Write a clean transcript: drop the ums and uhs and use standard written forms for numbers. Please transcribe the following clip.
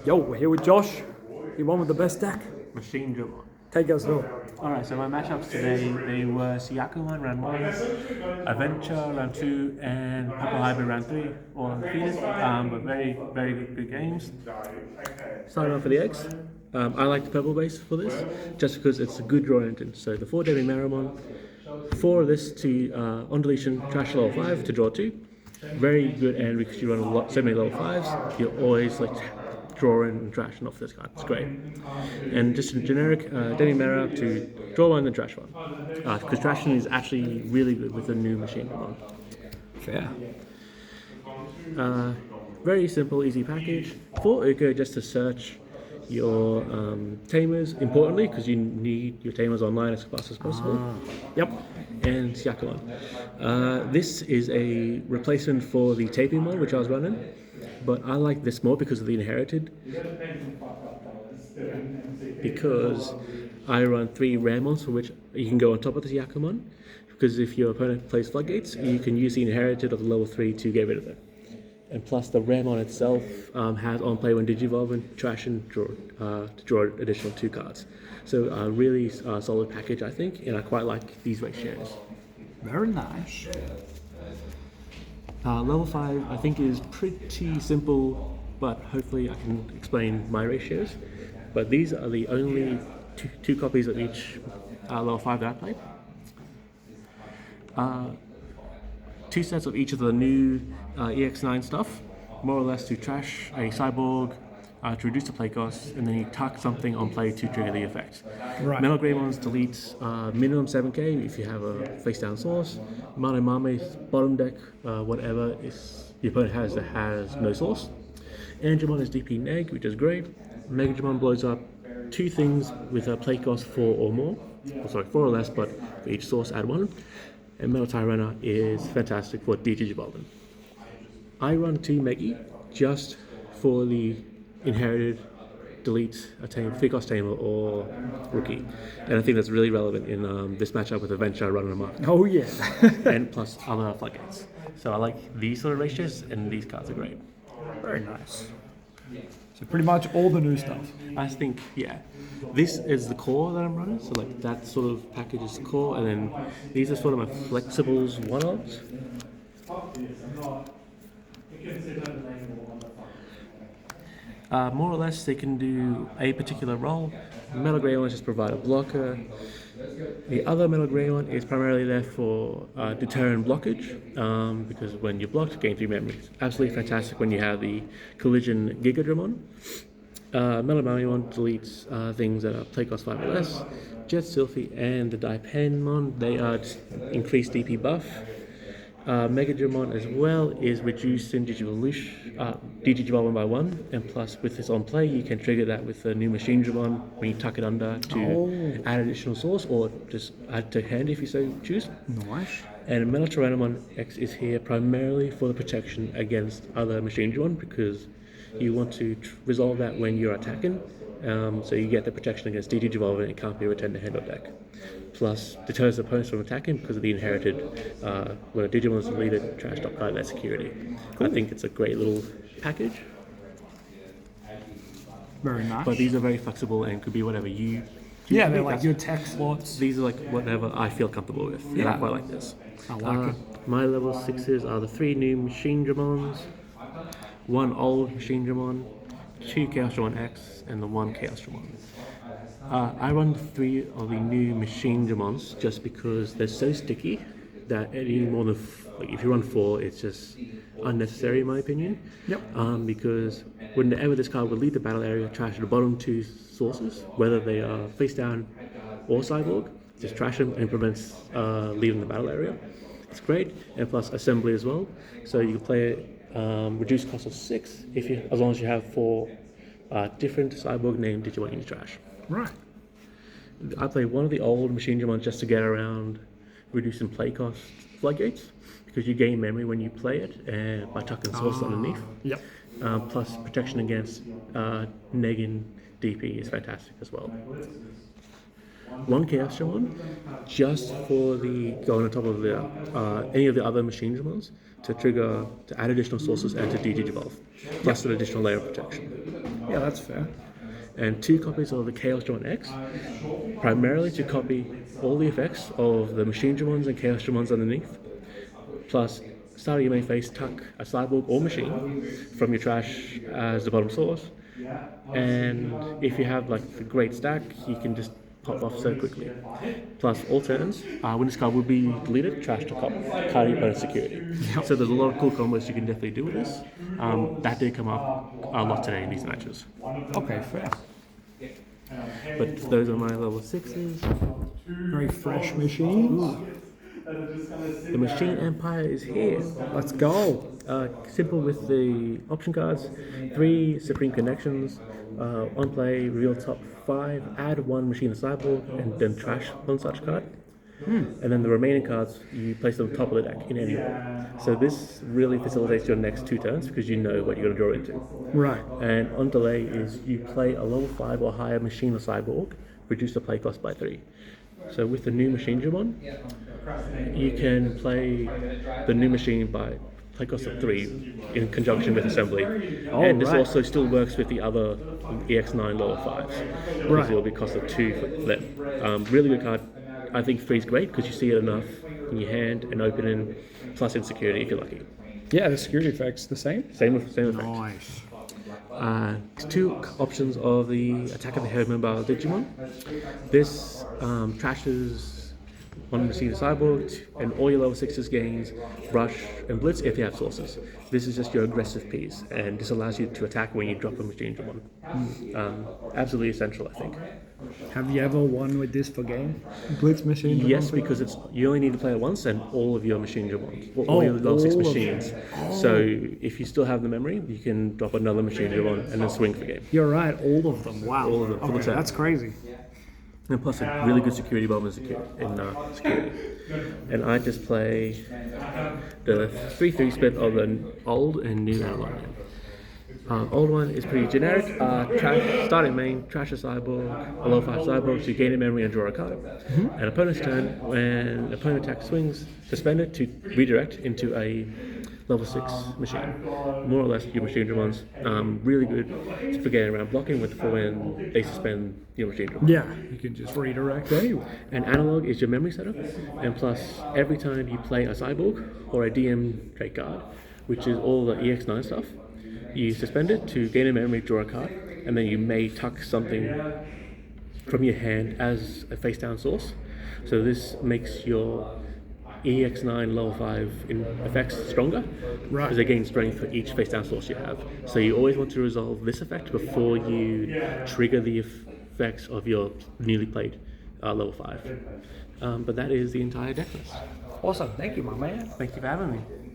Yo, we're here with Josh. He won with the best deck. Machindramon. Take us through. Alright, so my matchups today, they were Siyakuman round 1, Adventure round 2, and Purple Hybrid round 3, all undefeated, but very, very good games. Starting off for the X, I like the purple base for this, just because it's a good draw engine. So the 4 Digimon, 4 of this to on deletion, trash level 5 to draw 2. Very good, and because you run so many level 5s, you're always like drawing and trashing off this card. It's great. And just a generic Demi-Mera to draw one and trash one. Because trashing is actually really good with the new Machinedramon. Fair. Very simple, easy package. 4 Uko just to search your Tamers, importantly, because you need your Tamers online as fast as possible. Yep. And Syakulon. This is a replacement for the taping mod, which I was running. But I like this more because of the inherited. Because I run 3 rare mons for which you can go on top of the Yakumon. Because if your opponent plays floodgates, you can use the inherited of the level 3 to get rid of it. And plus the rare mon itself has on play when Digivolve and trash and draw to draw additional 2 cards. So a really solid package, I think, and I quite like these ratios. Very nice. Level 5 I think is pretty simple, but hopefully I can explain my ratios. But these are the only two copies of each level 5 that I played. 2 sets of each of the new EX9 stuff, more or less to trash a cyborg, to reduce the play cost, and then you tuck something on play to trigger the effect. Right. Machindramon deletes minimum 7k if you have a face down source. Mame bottom deck, whatever your opponent has that has no source. Angemon is DP neg, which is great. Megadramon blows up 2 things with a play cost 4 or more. 4 or less, but for each source add 1. And Metal Tyrana is fantastic for Digivolving. I run 2 Megi just for the inherited delete a Ficos Tamer or Rookie, and I think that's really relevant in this matchup with Adventure running amok. Oh yeah. And plus other floodgates. So I like these sort of ratios, and these cards are great. Very nice. So pretty much all the new stuff. I think, yeah, this is the core that I'm running, so like that sort of package is the core, and then these are sort of my flexibles one-offs. More or less, they can do a particular role. Metal Grey ones just provide a blocker. The other Metal Grey one is primarily there for deterrent blockage, because when you're blocked, gain 3 memories. Absolutely fantastic when you have the Collision Gigadramon. Metal Mami one deletes things that are play cost 5 or less. Jet Sylphie and the Daipenmon, they are increased DP buff. Megadramon as well is reducing Digivolve by 1, and plus with this on play you can trigger that with the new Machindramon when you tuck it under to add additional source or just add to hand if you so choose. Nice. And Metal Tyrannomon X is here primarily for the protection against other Machindramon, because you want to resolve that when you're attacking, so you get the protection against Digivolve and it can't be returned to hand or deck. Plus deters opponents from attacking because of the inherited when a Digimon is deleted, trash top card that security. Cool. I think it's a great little package. Very nice. But these are very flexible and could be whatever you yeah, they're like your tech slots. These are like whatever I feel comfortable with. Yeah. And I quite like this. I like it. My level 6s are the 3 new Machindramons, 1 old Machindramon, 2 Chaosdramon X, and the 1 Chaosdramon. I run 3 of the new Machinedramons just because they're so sticky that any more than if you run 4, it's just unnecessary in my opinion. Yep. Because whenever this card would leave the battle area, trash the bottom 2 sources, whether they are face down or cyborg, just trash them and prevents leaving the battle area. It's great, and plus assembly as well. So you can play it reduced cost of 6 as long as you have 4 different cyborg named Digimon in your trash. Right. I play one of the old Machinedramon just to get around reducing play cost floodgates, because you gain memory when you play it and by tucking source underneath. Yep. Plus protection against negging DP is fantastic as well. 1 Chaosdramon just for the going on top of the any of the other Machinedramons to add additional sources and to Digivolve, plus an additional layer of protection. Yeah, that's fair. And 2 copies of the Chaosdramon X, primarily to copy all the effects of the Machindramons and Chaosdramons underneath. Plus, start of your main phase, tuck a cyborg or machine from your trash as the bottom source. And if you have like the great stack, you can just pop off so quickly. Plus, all turns, when this card will be deleted, trash to card your opponent's security. So there's a lot of cool combos you can definitely do with this. That did come up a lot today in these matches. Okay, fair. But those are my level 6s. Very fresh machines. The Machine Empire is here. Let's go. Simple with the option cards. 3 Supreme Connections. On play, reveal top 5, add 1 Machine to sideboard, and then trash 1 such card. And then the remaining cards, you place them top of the deck in any order. So this really facilitates your next 2 turns because you know what you're going to draw into. Right. And on delay is you play a level 5 or higher Machine or cyborg, reduce the play cost by 3. So with the new Machinedramon, you can play the new machine by play cost of 3 in conjunction with assembly. And this also still works with the other EX9 level 5s. Because it'll be cost of 2 for them. Really good card. I think 3 is great because you see it enough in your hand and opening, plus insecurity if you're lucky. Yeah, the security effect's the same. Same effect. Nice. 2 options of the Attack of the Head Mobile Digimon. This trashes 1 Machine to cyborg, and all your level 6s gains Rush and Blitz if you have sources. This is just your aggressive piece, and this allows you to attack when you drop a Machinedramon. Absolutely essential, I think. Have you ever won with this for game? Blitz machine? Yes, because you only need to play it once and all of your Machinedramons, all your level 6 machines. So if you still have the memory, you can drop another Machinedramon and then swing for game. You're right, all of them. Wow. All of them. Okay, that's crazy. And plus a really good security bomb in security. And I just play the 3-3 split of the old and new analog. Old one is pretty generic. Starting main, trash a cyborg, a level 5 cyborg to gain a memory and draw a card. And opponent's turn, when opponent attack swings, suspend it to redirect into a level 6 machine. More or less your Machinedramons. Really good for getting around blocking with when they suspend your Machinedramon. Yeah, you can just redirect anyway. And analog is your memory setup, and plus every time you play a cyborg or a DM trait card, which is all the EX9 stuff, you suspend it to gain a memory, draw a card, and then you may tuck something from your hand as a face down source. So this makes your EX9 level 5 in effects stronger, because they gain strength for each face down source you have. So you always want to resolve this effect before you trigger the effects of your newly played level 5. But that is the entire deck list. Awesome, thank you, my man. Thank you for having me.